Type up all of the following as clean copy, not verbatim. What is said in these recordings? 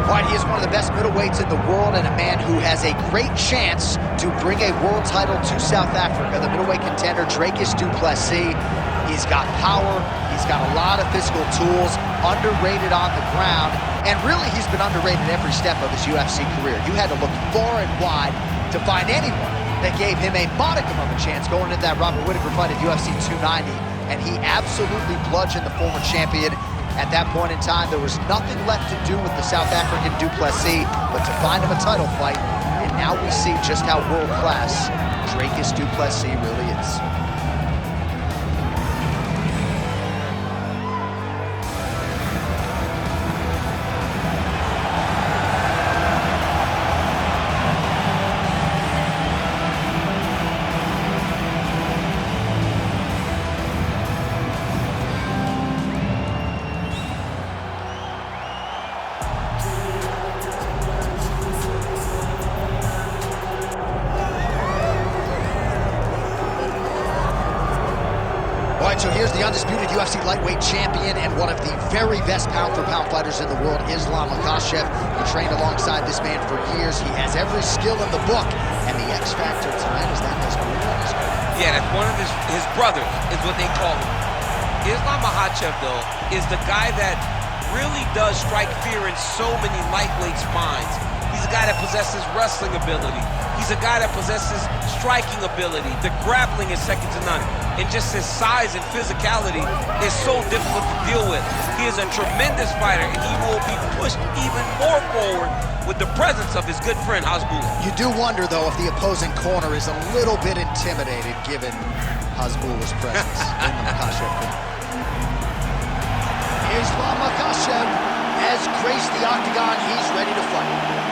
All right, he is one of the best middleweights in the world and a man who has a great chance to bring a world title to South Africa. The middleweight contender, Dricus Du Plessis. He's got power, he's got a lot of physical tools, underrated on the ground, and really he's been underrated every step of his UFC career. You had to look far and wide to find anyone that gave him a modicum of a chance going into that Robert Whittaker fight at UFC 290, and he absolutely bludgeoned the former champion. At that point in time, there was nothing left to do with the South African Du Plessis but to find him a title fight, and now we see just how world-class Dricus Du Plessis really is. So here's the undisputed UFC lightweight champion and one of the very best pound-for-pound fighters in the world, Islam Makhachev. He trained alongside this man for years. He has every skill in the book, and the X factor tonight is that his brothers. Yeah, that's one of his brothers, is what they call him. Islam Makhachev, though, is the guy that really does strike fear in so many lightweights' minds. He's a guy that possesses wrestling ability. He's a guy that possesses striking ability. The grappling is second to none. And just his size and physicality is so difficult to deal with. He is a tremendous fighter, and he will be pushed even more forward with the presence of his good friend, Hasbulla. You do wonder, though, if the opposing corner is a little bit intimidated given Hasbulla's presence in the Makhachev corner. Islam Makhachev has graced the octagon. He's ready to fight.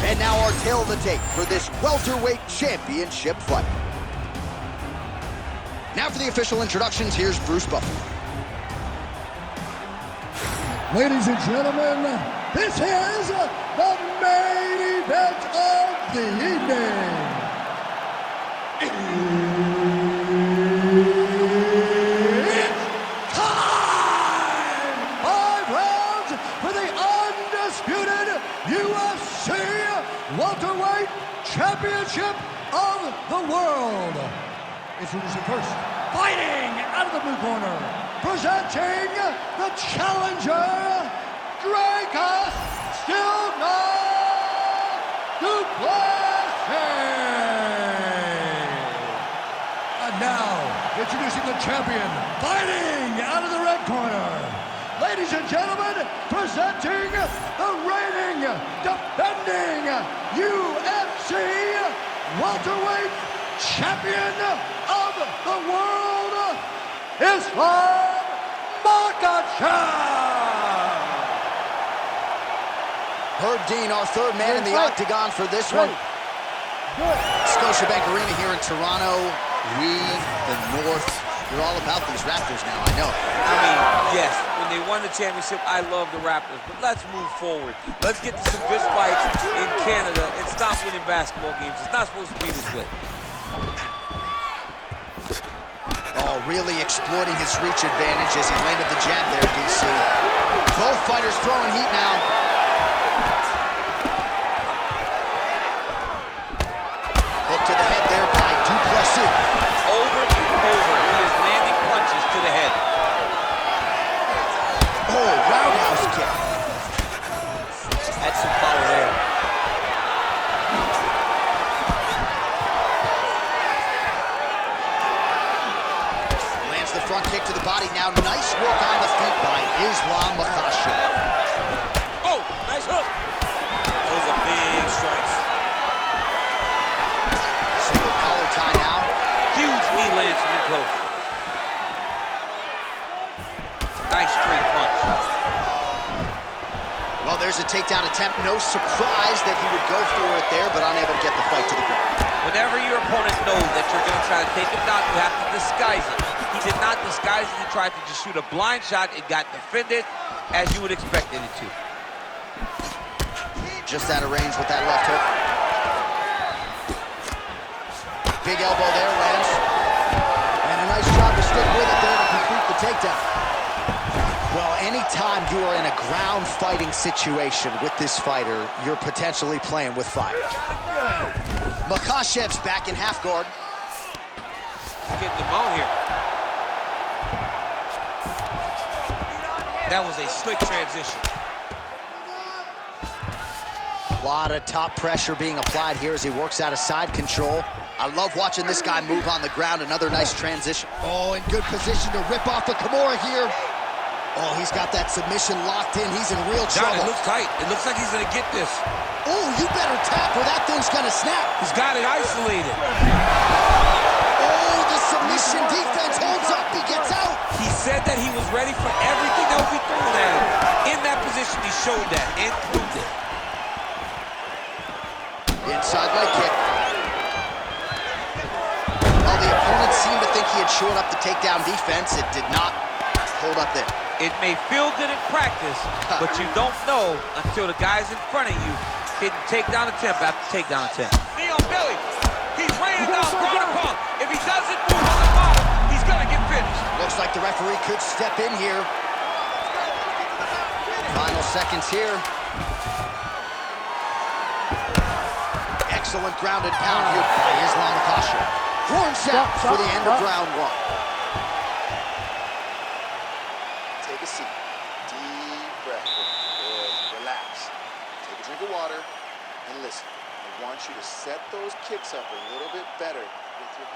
And now our tale of the tape for this welterweight championship fight. Now for the official introductions, here's Bruce Buffer. Ladies and gentlemen, this is the main event of the evening. It's time! 5 rounds for the undisputed UFC welterweight championship of the world. Introducing first, fighting out of the blue corner, presenting the challenger, Dricus Du Plessis. And now, introducing the champion, fighting out of the red corner. Ladies and gentlemen, presenting the reigning, defending UFC welterweight champion of the world, Islam Makhachev. Herb Dean, our third man in the octagon for this one. Scotiabank Arena here in Toronto. We, the North, we're all about these Raptors now, I know. I mean, yes, when they won the championship, I love the Raptors, but let's move forward. Let's get to some fist fights in Canada and stop winning basketball games. It's not supposed to be this way. Oh, really exploiting his reach advantage as he landed the jab there, DC. Both fighters throwing heat now. Hook to the head there by Du Plessis. Over and over, he is landing punches to the head. Oh, roundhouse kick. That's some power there. Lands the front kick to the body now. Nice work on the feet by Islam Makhachev. Oh, nice hook. Those are big strikes. Single collar tie now. Huge knee lands from in close. Nice straight punch. Well, there's a takedown attempt. No surprise that he would go for it there, but unable to get the fight to the ground. Whenever your opponent knows that you're going to try to take him down, you have to disguise it. He did not disguise it. He tried to just shoot a blind shot. It got defended as you would expect it to. Just out of range with that left hook. big elbow there, lands. And a nice job to stick with it there to complete the takedown. Well, anytime you are in a ground fighting situation with this fighter, you're potentially playing with fire. Makhachev's back in half guard. Getting them out here. That was a slick transition. A lot of top pressure being applied here as he works out of side control. I love watching this guy move on the ground. Another nice transition. Oh, in good position to rip off the Kimura here. Oh, he's got that submission locked in. He's in real trouble. John, it looks tight. It looks like he's gonna get this. Oh, you better tap or that thing's gonna snap. He's got it isolated. Oh, the submission defense holds up. He gets out. He said that he was ready for everything that would be thrown at him. In that position, he showed that and proved it. Inside leg kick. Well, the opponent seemed to think he had shored up the takedown defense. It did not hold up there. It may feel good in practice, but you don't know until the guy's in front of you hitting takedown attempt after takedown attempt. Knee on belly. He's raining down ground and pound. If he doesn't move on the bottom, he's gonna get finished. Looks like the referee could step in here. Final seconds here. Excellent ground and pound here by Islam Makhachev. Horns out for the end of round one. Take a seat. Deep breath. Good. Relax. Take a drink of water and listen. I want you to set those kicks up a little bit better with your...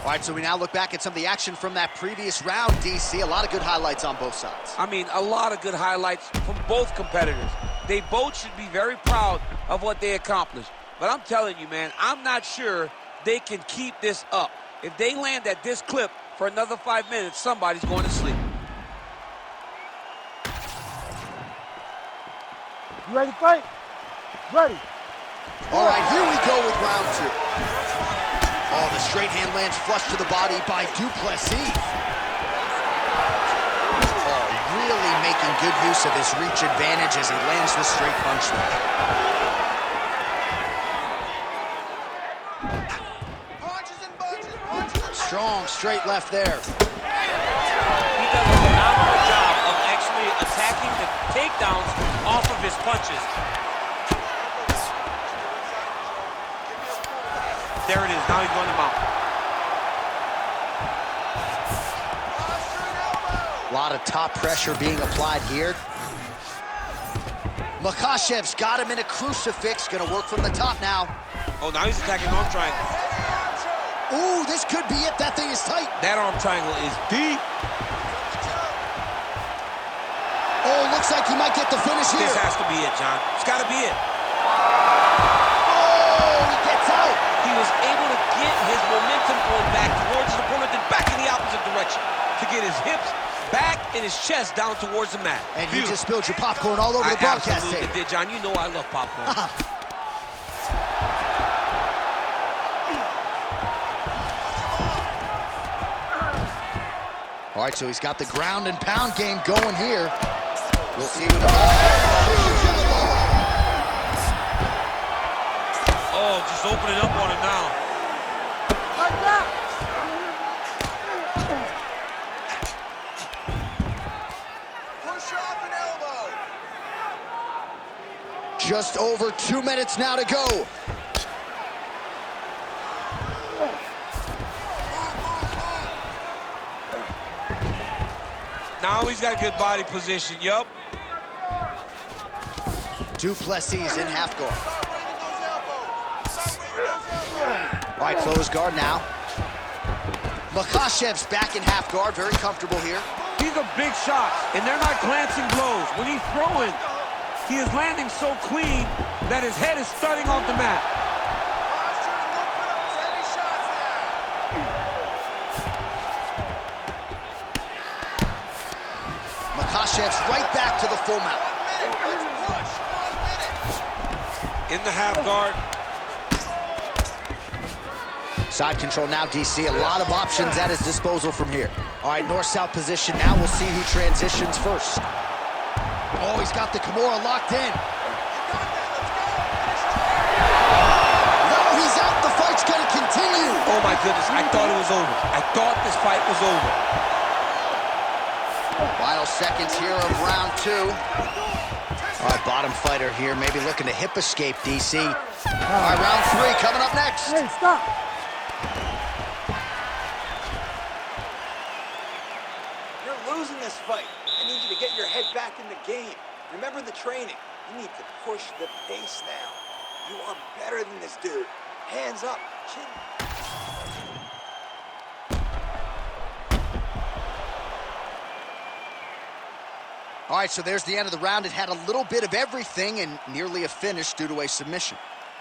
All right, so we now look back at some of the action from that previous round, DC. A lot of good highlights on both sides. I mean, a lot of good highlights from both competitors. They both should be very proud of what they accomplished. But I'm telling you, man, I'm not sure they can keep this up. If they land at this clip for another 5 minutes, somebody's going to sleep. You ready to fight? Ready. All right, here we go with round two. Oh, the straight hand lands flush to the body by Du Plessis. Oh, really making good use of his reach advantage as he lands the straight punch there. Strong straight left there. He does a phenomenal job of actually attacking the takedowns off of his punches. There it is. Now he's going to mount. A lot of top pressure being applied here. Makhachev's got him in a crucifix. Gonna work from the top now. Oh, now he's attacking arm triangle. Ooh, this could be it. That thing is tight. That arm triangle is deep. Oh, looks like he might get the finish here. This has to be it, John. It's got to be it. Oh, he gets out. He was able to get his momentum going back towards his opponent, then back in the opposite direction to get his hips back and his chest down towards the mat. And you just spilled your popcorn all over the broadcast tape. I absolutely did, John. You know I love popcorn. All right, so he's got the ground and pound game going here. We'll see what Oh, just opening up on it now. Like that. Push off an elbow. Just over 2 minutes now to go. Now he's got a good body position, yup. Du Plessis in half guard. All right, close guard now. Makhachev's back in half guard, very comfortable here. These are big shots, and they're not glancing blows. When he's throwing, he is landing so clean that his head is starting off the mat. Makhachev's right back to the full mount. In the half guard. Side control now, DC. A lot of options at his disposal from here. All right, north-south position now. We'll see who transitions first. Oh, he's got the Kimura locked in. No, he's out. The fight's going to continue. was over. I thought this fight was over. Final seconds here of round 2. All right, bottom fighter here, maybe looking to hip escape, DC. All right, round 3 coming up next. Hey, stop. You're losing this fight. I need you to get your head back in the game. Remember the training. You need to push the pace now. You are better than this dude. Hands up, chin. All right, so there's the end of the round. It had a little bit of everything and nearly a finish due to a submission.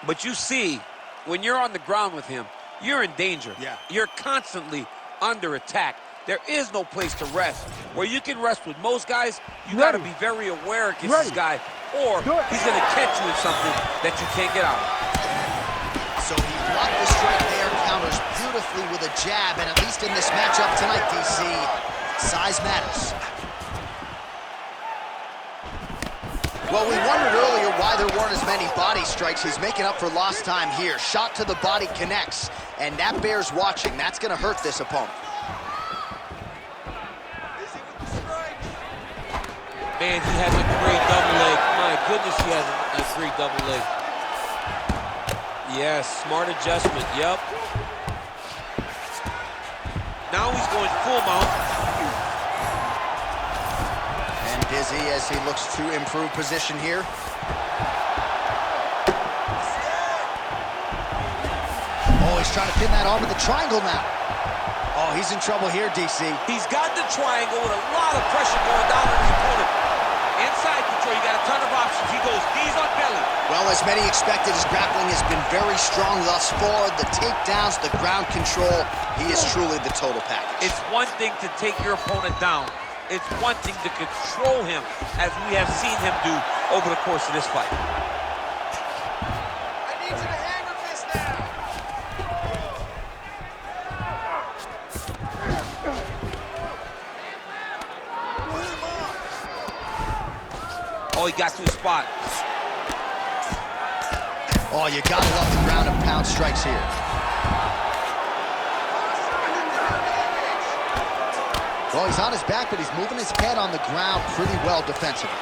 But you see, when you're on the ground with him, you're in danger. Yeah. You're constantly under attack. There is no place to rest. Where you can rest with most guys, you got to be very aware against this guy, or he's going to catch you in something that you can't get out of. So he blocked the strike there, counters beautifully with a jab, and at least in this matchup tonight, DC, size matters. Well, we wondered earlier why there weren't as many body strikes. He's making up for lost time here. Shot to the body connects, and that bears watching. That's going to hurt this opponent. Man, he has a great double leg. My goodness, he has a great double leg. Yes, smart adjustment, yep. Now he's going full mount. And Dizzy as he looks to improve position here. Oh, he's trying to pin that arm with the triangle now. Oh, he's in trouble here, DC. He's got the triangle with a lot of pressure going down on his opponent. Inside control, you got a ton of options. He goes knees on belly. Well, as many expected, his grappling has been very strong thus far. The takedowns, the ground control, he is truly the total package. It's one thing to take your opponent down. It's one thing to control him, as we have seen him do over the course of this fight. I need you to hammer fist now. Oh, he got to his spot. Oh, you gotta love the ground and pound strikes here. Well, he's on his back, but he's moving his head on the ground pretty well defensively.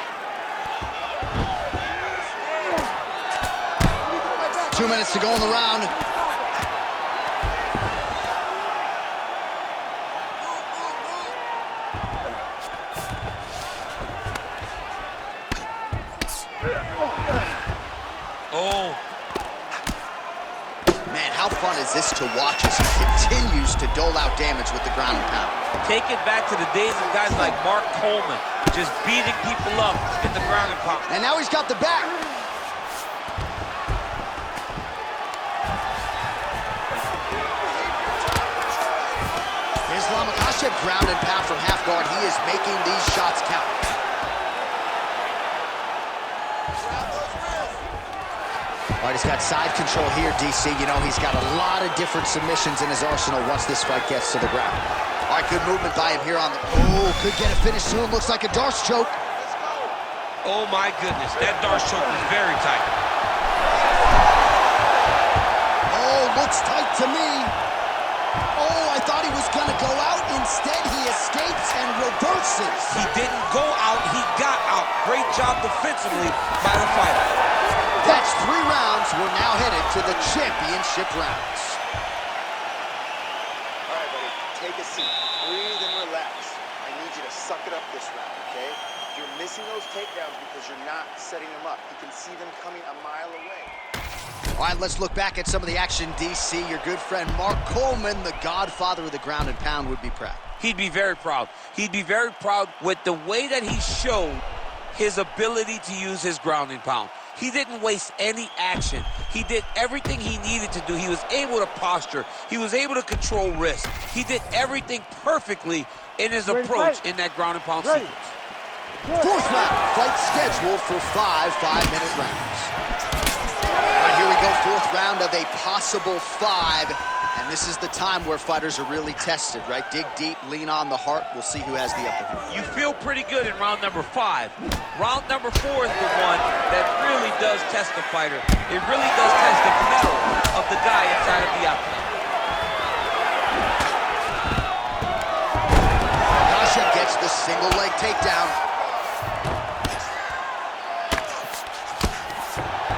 2 minutes to go in the round. Oh. Man, how fun is this to watch as he continues to dole out damage with the ground and pound? Take it back to the days of guys like Mark Coleman, just beating people up in the ground and pound. And now he's got the back. Makhachev ground and pound from half guard. He is making these shots count. All right, he's got side control here, DC. You know, he's got a lot of different submissions in his arsenal once this fight gets to the ground. All right, good movement by him here on the... Oh, could get a finish soon. Looks like a Darce choke. Oh, my goodness. That Darce choke was very tight. Oh, looks tight to me. Oh, I thought he was going to go out. Instead, he escapes and reverses. He didn't go out. He got out. Great job defensively by the fighter. That's 3 rounds. We're now headed to the championship rounds. All right, buddy, take a seat. Breathe and relax. I need you to suck it up this round, okay? You're missing those takedowns because you're not setting them up. You can see them coming a mile away. All right, let's look back at some of the action, DC. Your good friend Mark Coleman, the godfather of the ground and pound, would be proud. He'd be very proud. He'd be very proud with the way that he showed his ability to use his ground and pound. He didn't waste any action. He did everything he needed to do. He was able to posture. He was able to control wrist. He did everything perfectly in his approach in that ground and pound sequence. 4th round, fight scheduled for 5 5-minute rounds. All right, here we go, 4th round of a possible 5. And this is the time where fighters are really tested, right? Dig deep, lean on the heart. We'll see who has the upper hand. You feel pretty good in round number 5. Round number 4 is the one that really does test the fighter. It really does test the mettle of the guy inside of the octagon. Makhachev gets the single leg takedown.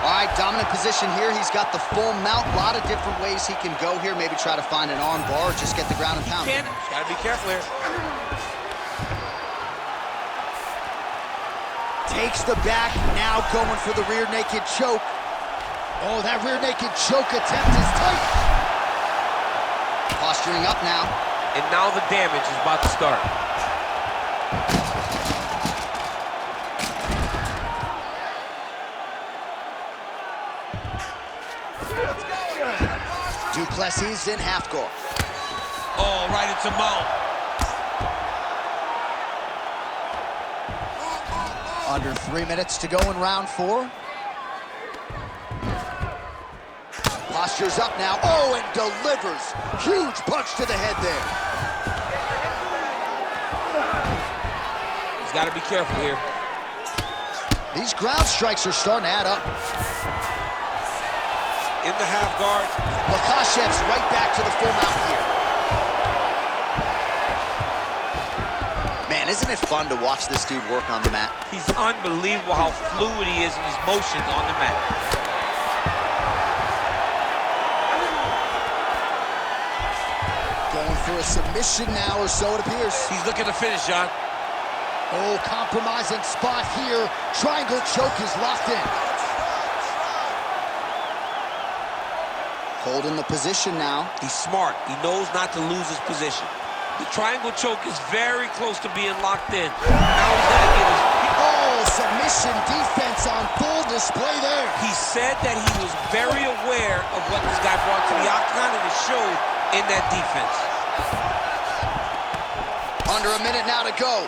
All right, dominant position here. He's got the full mount. A lot of different ways he can go here. Maybe try to find an arm bar or just get the ground and pound. Gotta be careful here. Takes the back, now going for the rear naked choke. Oh, that rear naked choke attempt is tight. Posturing up now. And now the damage is about to start. Du Plessis in half guard. Oh, right into mount. Under 3 minutes to go in round 4. Postures up now. Oh, and delivers. Huge punch to the head there. He's got to be careful here. These ground strikes are starting to add up. In the half guard. Makhachev's right back to the full mount here. Man, isn't it fun to watch this dude work on the mat? He's unbelievable how fluid he is in his motions on the mat. Going for a submission now, or so it appears. He's looking to finish, John. Oh, compromising spot here. Triangle choke is locked in. Holding the position now. He's smart. He knows not to lose his position. The triangle choke is very close to being locked in. Now he's got to get his... Oh, submission defense on full display there. He said that he was very aware of what this guy brought to the octagon, and it showed in that defense. Under a minute now to go.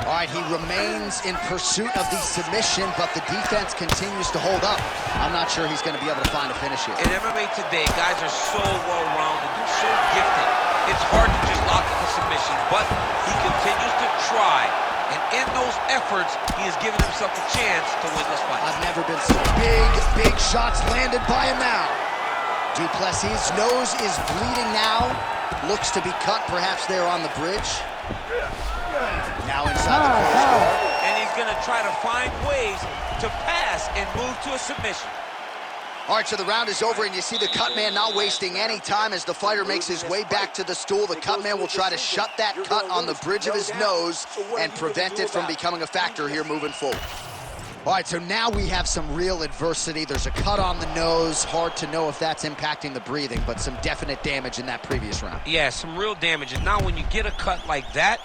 All right, he remains in pursuit of the submission, but the defense continues to hold up. I'm not sure he's going to be able to find a finish here. In MMA today, guys are so well-rounded. They're so gifted. It's hard to just lock in the submission, but he continues to try. And in those efforts, he has given himself a chance to win this fight. I've never been so big shots landed by him now. Du Plessis' nose is bleeding now. Looks to be cut, perhaps there on the bridge. Now inside the closed guard. And he's going to try to find ways to pass and move to a submission. All right, so the round is over, and you see the cut man not wasting any time as the fighter makes his way back to the stool. The cut man will try to shut that cut on the bridge of his nose and prevent it from becoming a factor here moving forward. All right, so now we have some real adversity. There's a cut on the nose. Hard to know if that's impacting the breathing, but some definite damage in that previous round. Yeah, some real damage. And now when you get a cut like that,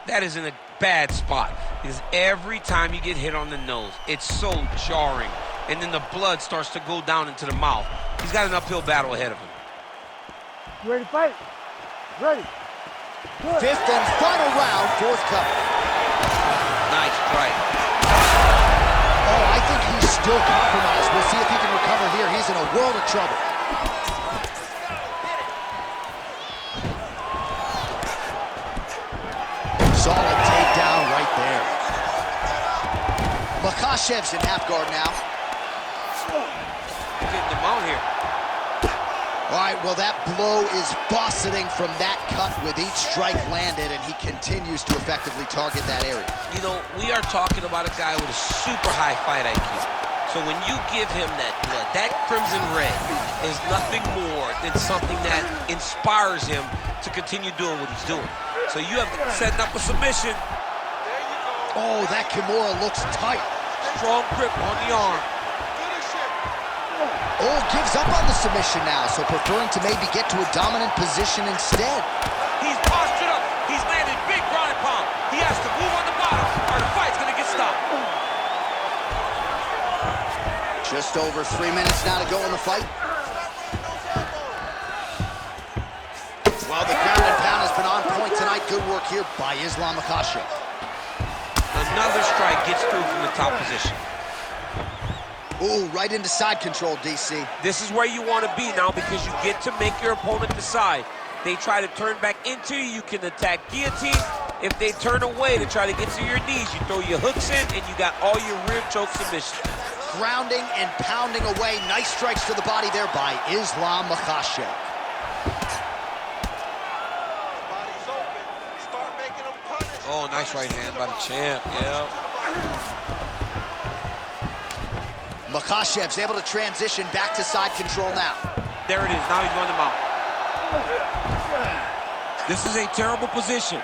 that is in a bad spot. Because every time you get hit on the nose, it's so jarring. And then the blood starts to go down into the mouth. He's got an uphill battle ahead of him. You ready to fight? Ready. Good. Fifth and final round, fourth cut. Nice strike. Oh, I think he's still compromised. We'll see if he can recover here. He's in a world of trouble. Solid takedown right there. Makhachev's in half guard now. Getting the mount here. All right, well, that blow is fauceting from that cut with each strike landed, and he continues to effectively target that area. You know, we are talking about a guy with a super high fight IQ. So when you give him that blood, that crimson red is nothing more than something that inspires him to continue doing what he's doing. So you have setting up a submission. Oh, that Kimura looks tight. Strong grip on the arm. Oh, gives up on the submission now, so preferring to maybe get to a dominant position instead. He's postured up. He's landed big ground and pound. He has to move on the bottom or the fight's going to get stopped. Just over 3 minutes now to go in the fight. Well, the ground and pound has been on point tonight. Good work here by Islam Makhachev. Another strike gets through from the top position. Ooh, right into side control, DC. This is where you want to be now because you get to make your opponent decide. They try to turn back into you, you can attack guillotine. If they turn away to try to get to your knees, you throw your hooks in and you got all your rear choke submissions. Grounding and pounding away. Nice strikes to the body there by Islam Makhachev. Oh, nice right hand by the champ, yeah. Makhachev's able to transition back to side control now. There it is, now he's going to mount. This is a terrible position.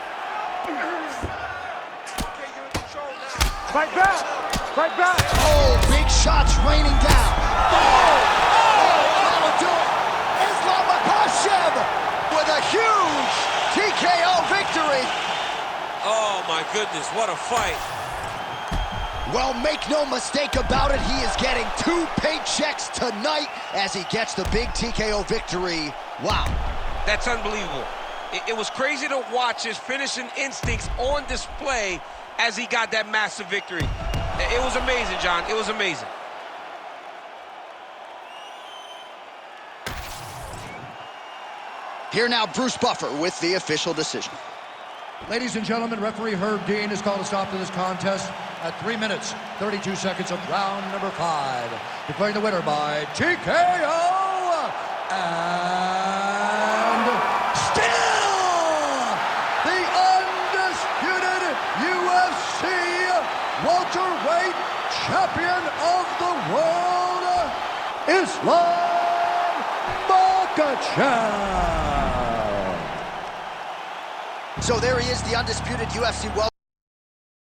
Fight back! Fight back! Oh, big shots raining down. That'll do it. Islam Makhachev with a huge TKO victory. Oh, my goodness, what a fight. Well, make no mistake about it, he is getting 2 paychecks tonight as he gets the big TKO victory. Wow. That's unbelievable. It was crazy to watch his finishing instincts on display as he got that massive victory. It was amazing, John. It was amazing. Here now, Bruce Buffer with the official decision. Ladies and gentlemen, referee Herb Dean has called a stop to this contest at 3 minutes, 32 seconds of round number 5. Declaring the winner by TKO and still the undisputed UFC welterweight champion of the world, Islam Makhachev. So there he is, the undisputed UFC welterweight.